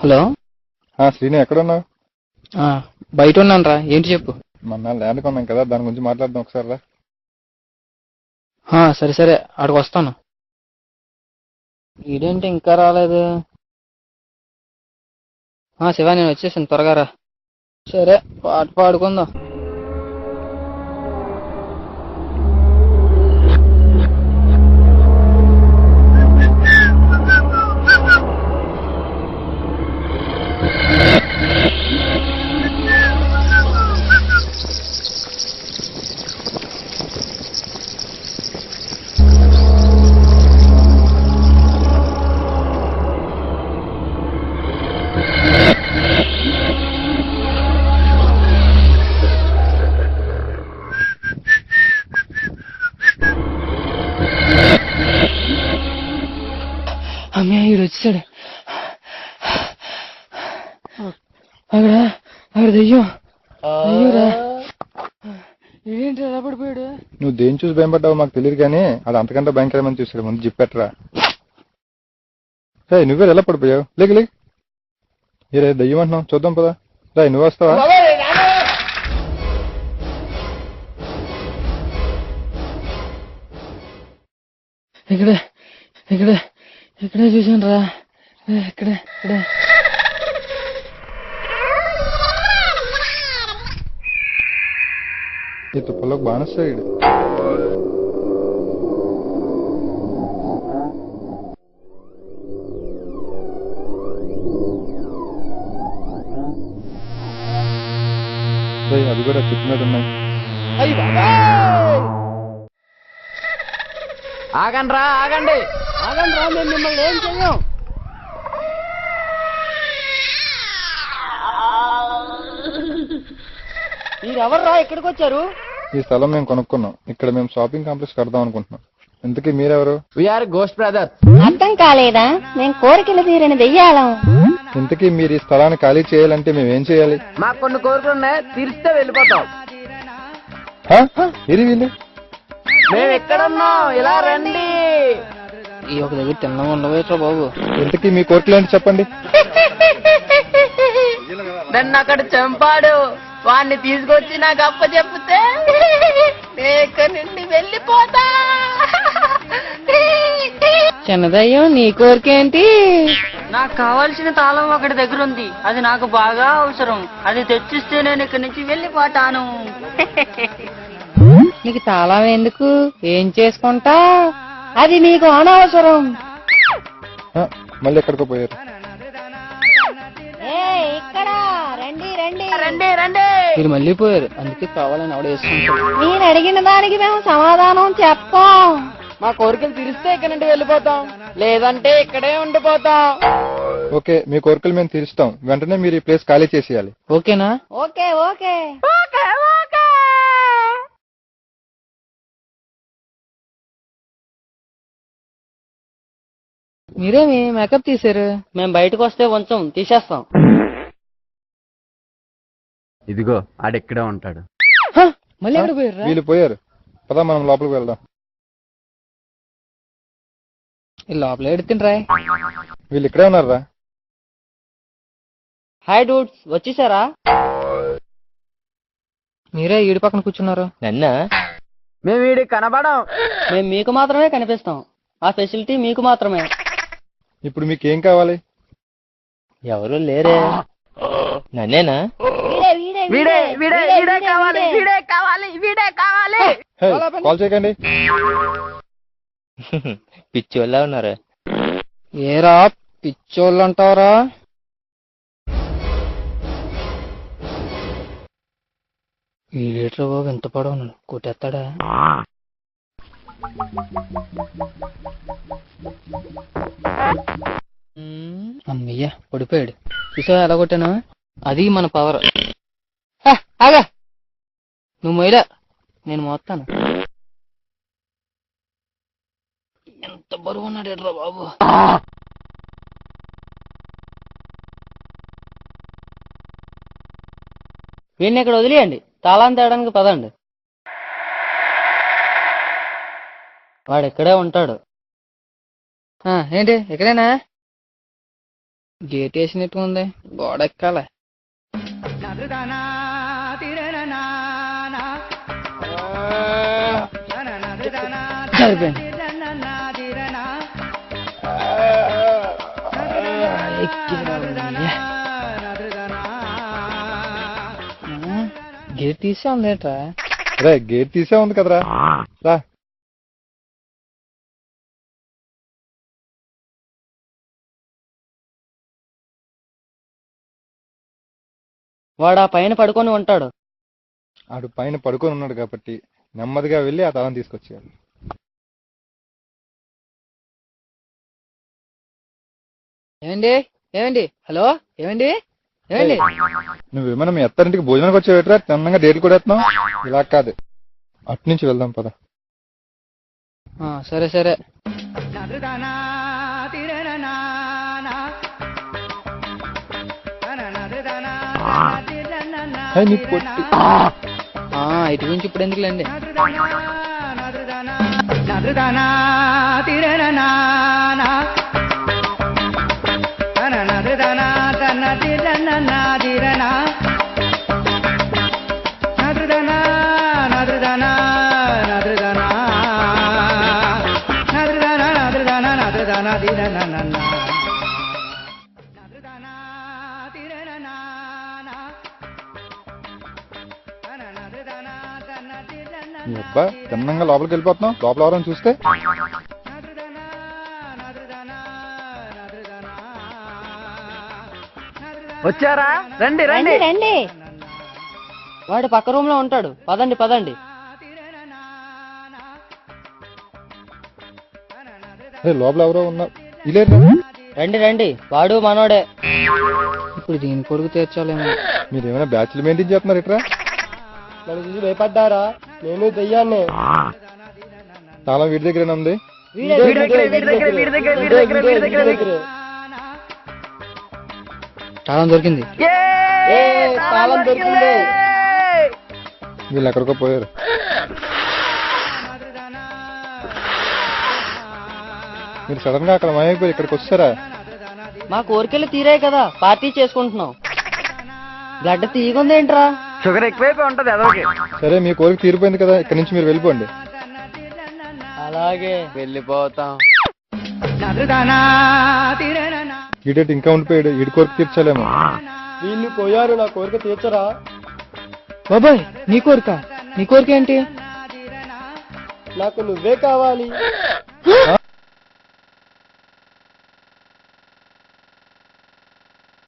Hello Srini ఎక్కడున్నావు? బయట ఉన్నాను రా. ఏంటి చెప్పు. మొన్న ల్యాండ్ కొన్నాం కదా, దాని గురించి మాట్లాడదాం ఒకసారి రా. సరే సరే అక్కడికి వస్తాను. ఈడేంటి ఇంకా రాలేదు? శివ నేను వచ్చేసాను, త్వరగా రా. సరే పాట పాడుకుందాం. అమ్మయ్య ఈడు వచ్చాడు. అక్కడ దెయ్యం. అయ్యోరా, ఏంటి ఎలా పడిపోయాడు? నువ్వు దేని చూసి భయపడ్డావు మాకు తెలియదు కానీ అది అంతకంటే భయంకరమని చూసాడు. ముందు జిప్పెట్టరా. రే నువ్వే ఎలా పడిపోయావు? లేక లేక ఏ దెయ్యం అంటున్నావు, చూద్దాం పదా. రా నువ్వు వస్తావా? ఇక్కడే ఇక్కడే ఇక్కడే చూసాను రా. ఇక్కడే ఇక్కడే. ఈ తుప్పలోకి బానొస్తాడు. అది కూడా చెట్టు మీద ఉన్నాయి. ఆగండి రా, ఆగండి ఆగండి రా, మేము మిమ్మల్ని ఏం చెయ్యం. మీరెవర్రా, ఎక్కడికి వచ్చారు? ఈ స్థలం మేము కొనుక్కున్నాం. ఇక్కడ మేము షాపింగ్ కాంప్లెక్స్ కడదాం అనుకుంటున్నాం. ఇంతకీ మీరెవరు? We are ghost brothers. అర్థం కాలేదా? మేము కోరికలు తీరిన దెయ్యాలం. ఇంతకీ మీరు ఈ స్థలాన్ని ఖాళీ చేయాలంటే మేము ఏం చేయాలి? మాకు కొన్ని కోరికలు ఉన్నాయి, తీరిస్తే వెళ్ళిపోతాం. ఇది వీళ్ళు మేము ఎక్కడున్నాం, ఇలా రండి. ఈ ఒక దగ్గర తిన్నాం ఉండవేట్రా బాబు. ఇంతకీ మీ కోరికలు ఏంటి చెప్పండి. నన్ను అక్కడ చంపాడు, వాడిని తీసుకొచ్చి నాకు అప్ప చెప్తే ఇక్కడి నుండి వెళ్ళిపోతా. చిన్నదయ్యం, నీ కోరికేంటి? నాకు కావాల్సిన తాళం ఒకటి దగ్గర ఉంది, అది నాకు బాగా అవసరం. అది తెచ్చిస్తే నేను ఇక్కడి నుంచి వెళ్ళిపోతాను. నీకు తాళం ఎందుకు? ఏం చేసుకుంటా? అది నీకు అనవసరం. మళ్ళీ ఎక్కడికో పోయారు. ఇక్కడ రండి రండి రండి రండి. మీరు మళ్ళీ పోయారు, అందుకే కావాలని ఆవిడ వేసుకుంటారు. నేను అడిగిన దానికి మేము సమాధానం చెప్పాం. మా కోరికలు తీరిస్తే ఇక్కడ నుండి వెళ్ళిపోతాం, లేదంటే ఇక్కడే ఉండిపోతాం. ఓకే, మీ కోరికలు మేము తీరుస్తాం. వెంటనే మీరు ఈ ప్లేస్ ఖాళీ చేసేయాలి. ఓకేనా? Okay okay. మీరేమి మేకప్ తీసారు? మేము బయటకు వస్తే కొంచెం తీసేస్తాం. ఇదిగో ఆడెక్కడే ఉంటాడు. మళ్ళీ ఎక్కడ పోయారు? వీళ్ళు పోయారు. పదా మనం లోపలికి వెళ్దాం. లోపల ఎడుతుండ్రా. వీళ్ళు ఇక్కడే ఉన్నారా? హాయ్ డూడ్స్, వచ్చేసారా? మీరే ఈడి పక్కన కూర్చున్నారు. నన్నా? మేము వీడికి కనబడం. మేము మీకు మాత్రమే కనిపిస్తాం. ఆ ఫెసిలిటీ మీకు మాత్రమే. ఇప్పుడు మీకు ఏం కావాలి? ఎవరు లేరే. నన్నేనా? వీడే కావాలి, వీడే కావాలి, వీడే కావాలి. కాల్ చేయకండి. పిచ్చోళ్ళ ఉన్నారు. ఏరా పిచ్చోళ్ళు అంటావరా? ఈ లీటర్ బాబు ఎంత పడవను కొట్టేస్తాడా? అమ్మయ్యా పడిపోయాడు. చూసావా ఎలా కొట్టాను? అది మన పవర్. ఆగా నువ్వు మొయ్యలా, నేను మోస్తాను. ఎంత బరువు ఉన్నాడు ఎడ్రా బాబు. వీడిని ఇక్కడ వదిలేయండి, తాళం తేయడానికి పదండి. వాడు ఇక్కడే ఉంటాడు. ఏంటి ఇక్కడేనా? గేట్ వేసినట్టు ఉంది, గోడ ఎక్కాల. సరిపోయింది. గేట్ తీసే ఉంది ఏంట్రా? రే గేట్ తీసే ఉంది కదరా, రా. వాడు ఆ పైన పడుకొని ఉంటాడు. ఆడు పైన పడుకొని ఉన్నాడు కాబట్టి నెమ్మదిగా వెళ్ళి ఆ తాళం తీసుకొచ్చేయాలి. ఏమండి ఏమండి హలో ఏమండి ఏమండి? నువ్వేమైనా మీ అత్తారింటికి భోజనానికి వచ్చేవేట్రా? తిన్నంగా డేట్లు కూడా వేస్తున్నావు. ఇలా కాదు, అటు నుంచి వెళ్దాం పద. సరే సరే. నీ పొట్టి. ఇటు గురించి ఇప్పుడు ఎందుకులేండి. నీ అబ్బా తిన్నంగా లోపలికి వెళ్ళిపోతున్నావు. లోపల ఎవరైనా చూస్తే వచ్చారా? రండి రండి. రండి. వాడు పక్క రూమ్ లో ఉంటాడు, పదండి పదండి. లోపల ఎవరో ఉన్నారు. ఇలే రండి రండి, వాడు మనోడే. ఇప్పుడు దీని కొడుకు తీర్చాలేమో. మీరు ఏమైనా బ్యాచ్లు మెయింటైన్ చేస్తున్నారు ఇట్రా? నన్ను చూసి భయపడ్డారా? నేను దెయ్యాన్ని. తాళం వీడి దగ్గర ఉంది. తాళం దొరికింది. తాళం దొరికింది. వీళ్ళు ఎక్కడికో పోయారు. మీరు సడన్ గా అక్కడ మాయమైపోయి ఇక్కడికి వచ్చారా? మా కోరికలు తీరాయి కదా, పార్టీ చేసుకుంటున్నాం. గడ్డ తీగుంది ఏంట్రా? షుగర్ ఎక్కువైపోయి ఉంటది అదొకే. సరే మీ కోరిక తీరిపోయింది కదా, ఇక్కడ నుంచి మీరు వెళ్ళిపోండి. అలాగే వెళ్ళిపోతాం. ఈడేటి ఇంకా ఉండిపోయాడు, ఈడి కోరిక తీర్చాలేమో. వీళ్ళు పోయారు, నా కోరిక తీర్చరా? బాబాయ్ నీ కోరిక? నీ కోరిక ఏంటి? నాకు నువ్వే కావాలి.